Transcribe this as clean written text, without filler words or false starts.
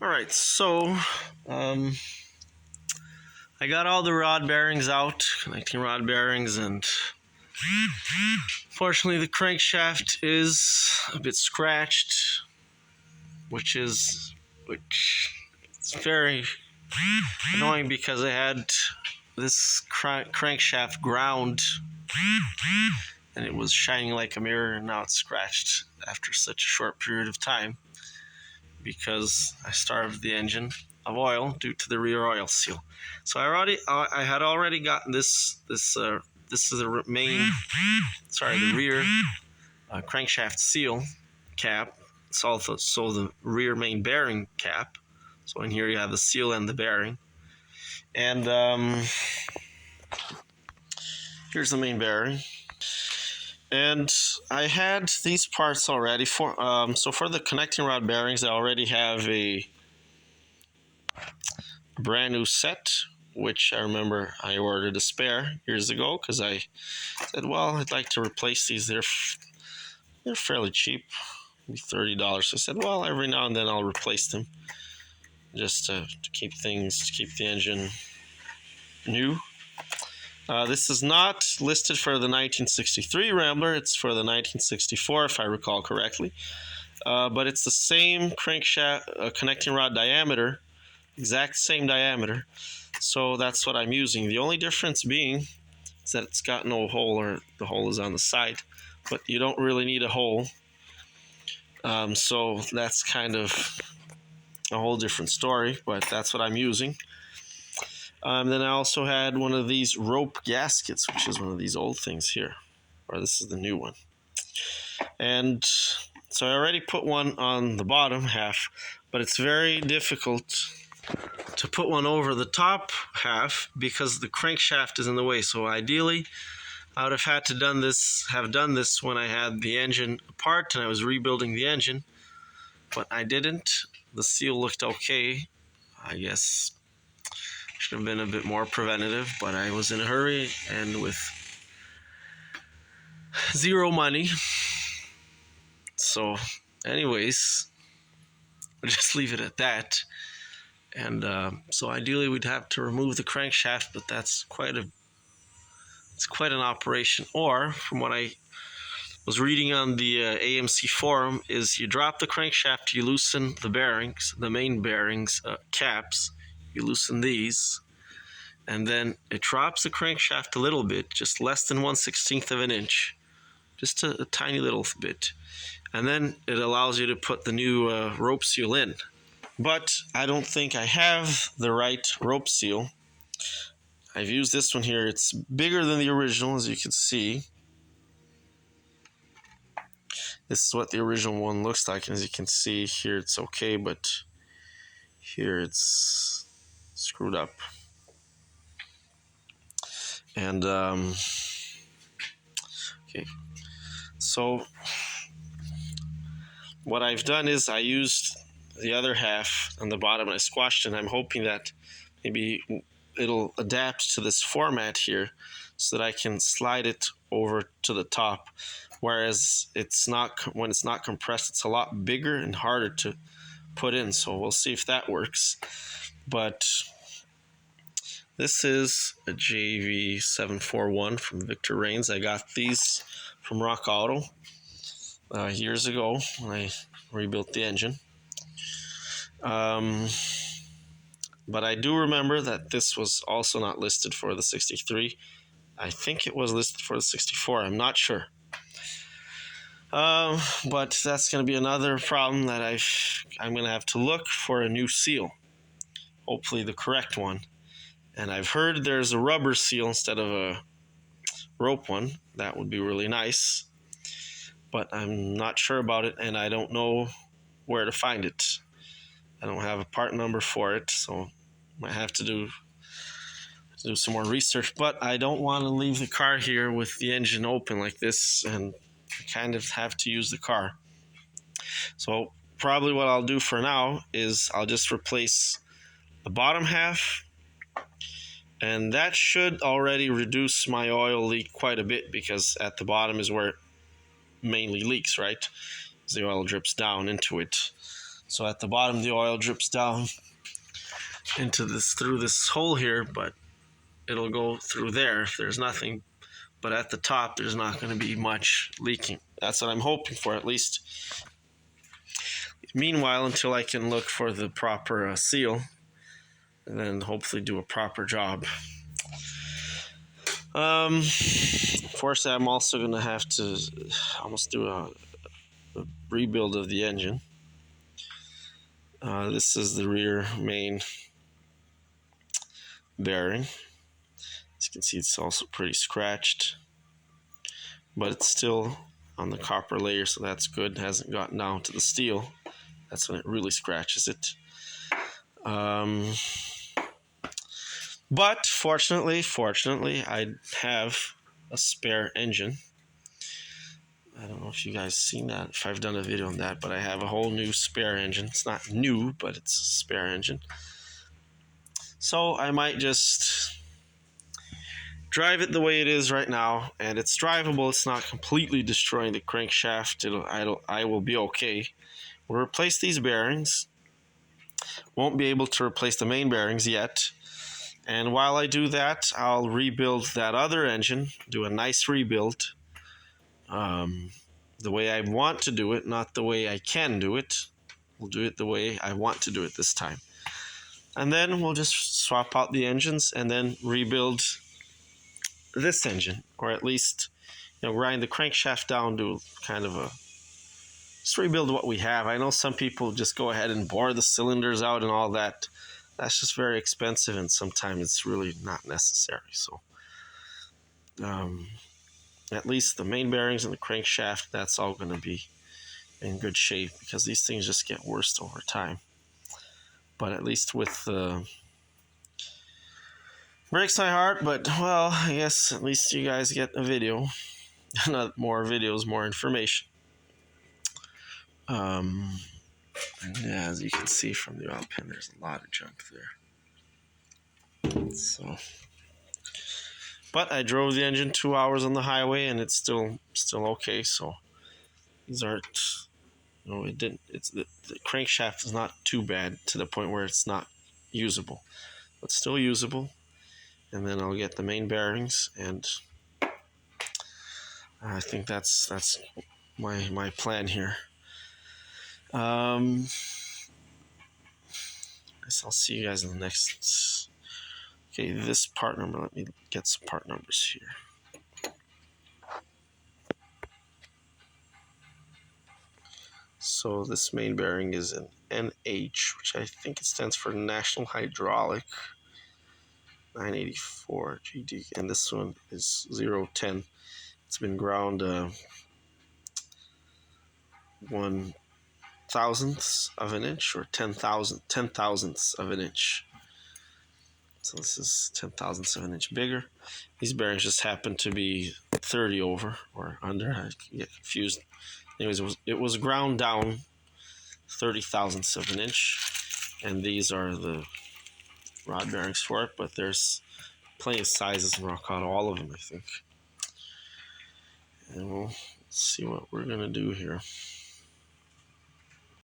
All right, so I got all the rod bearings out, connecting rod bearings, and fortunately the crankshaft is a bit scratched, which is it's very annoying because I had this crankshaft ground and it was shining like a mirror, and now it's scratched after such a short period of time because I starved the engine of oil due to the rear oil seal. So I had already gotten this is the rear crankshaft seal cap. It's also the rear main bearing cap. So in here you have the seal and the bearing. And here's the main bearing. And I had these parts already so for the connecting rod bearings, I already have a brand new set, which I remember I ordered a spare years ago because I said, well, I'd like to replace these. They're fairly cheap, maybe $30. So I said, well, every now and then I'll replace them just to keep the engine new. This is not listed for the 1963 Rambler. It's for the 1964, if I recall correctly. But it's the same crankshaft connecting rod diameter, exact same diameter. So that's what I'm using. The only difference being is that it's got no hole, or the hole is on the side. But you don't really need a hole. So that's kind of a whole different story, but that's what I'm using. Then I also had one of these rope gaskets, which is one of these old things here, or this is the new one. And so I already put one on the bottom half, but it's very difficult to put one over the top half because the crankshaft is in the way. So ideally, I would have had to have done this when I had the engine apart and I was rebuilding the engine, but I didn't. The seal looked okay. I guess should have been a bit more preventative, but I was in a hurry and with zero money. So anyways, we'll just leave it at that. And so ideally we'd have to remove the crankshaft, but that's quite an operation. Or from what I was reading on the AMC forum, is you drop the crankshaft, you loosen the bearings, the main bearings caps, you loosen these, and then it drops the crankshaft a little bit, just less than 1/16 of an inch, just a tiny little bit, and then it allows you to put the new rope seal in. But I don't think I have the right rope seal. I've used this one here. It's bigger than the original, as you can see. This is what the original one looks like, and as you can see here, it's okay, but here it's screwed up. And okay, so what I've done is I used the other half on the bottom and I squashed it, and I'm hoping that maybe it'll adapt to this format here so that I can slide it over to the top, whereas when it's not compressed, it's a lot bigger and harder to put in. So we'll see if that works. But this is a JV741 from Victor Reigns. I got these from Rock Auto years ago when I rebuilt the engine. But I do remember that this was also not listed for the 63. I think it was listed for the 64. I'm not sure. But that's going to be another problem that I'm going to have to look for a new seal. Hopefully the correct one. And I've heard there's a rubber seal instead of a rope one. That would be really nice. But I'm not sure about it, and I don't know where to find it. I don't have a part number for it, so I might have to do some more research. But I don't want to leave the car here with the engine open like this, and I kind of have to use the car. So probably what I'll do for now is I'll just replace the bottom half, and that should already reduce my oil leak quite a bit, because at the bottom is where it mainly leaks, right? As the oil drips down into it. So at the bottom, the oil drips down into this, through this hole here, but it'll go through there if there's nothing. But at the top, there's not going to be much leaking. That's what I'm hoping for, at least. Meanwhile, until I can look for the proper seal, and then hopefully do a proper job. Unfortunately, I'm also going to have to almost do a rebuild of the engine. This is the rear main bearing. As you can see, it's also pretty scratched, but it's still on the copper layer, so that's good. It hasn't gotten down to the steel. That's when it really scratches it. But fortunately, I have a spare engine. I don't know if you guys seen that, if I've done a video on that, but I have a whole new spare engine. It's not new, but it's a spare engine. So I might just drive it the way it is right now, and it's drivable. It's not completely destroying the crankshaft. I will be okay. We'll replace these bearings. Won't be able to replace the main bearings yet. And while I do that, I'll rebuild that other engine, do a nice rebuild. The way I want to do it, not the way I can do it. We'll do it the way I want to do it this time. And then we'll just swap out the engines and then rebuild this engine, or at least, grind the crankshaft down to kind of just rebuild what we have. I know some people just go ahead and bore the cylinders out and all that. That's just very expensive, and sometimes it's really not necessary. So at least the main bearings and the crankshaft, that's all going to be in good shape, because these things just get worse over time. But at least with the breaks my heart, but well, I guess at least you guys get a video. More videos, more information. And yeah, as you can see from the oil pan, there's a lot of junk there. So, but I drove the engine 2 hours on the highway, and it's still okay. So these aren't, it didn't. It's the crankshaft is not too bad to the point where it's not usable, but still usable. And then I'll get the main bearings, and I think that's my plan here. I guess I'll see you guys in the next. Okay, this part number. Let me get some part numbers here. So this main bearing is an NH, which I think it stands for National Hydraulic 984 GD, and this one is 010. It's been ground 1/1000th of an inch, or 10,000ths of an inch. So this is 10,000ths of an inch bigger. These bearings just happen to be 30 over or under. I get confused. Anyways, it was ground down 30,000ths of an inch, and these are the rod bearings for it. But there's plenty of sizes, and I'll cut all of them, I think. And we'll see what we're gonna do here.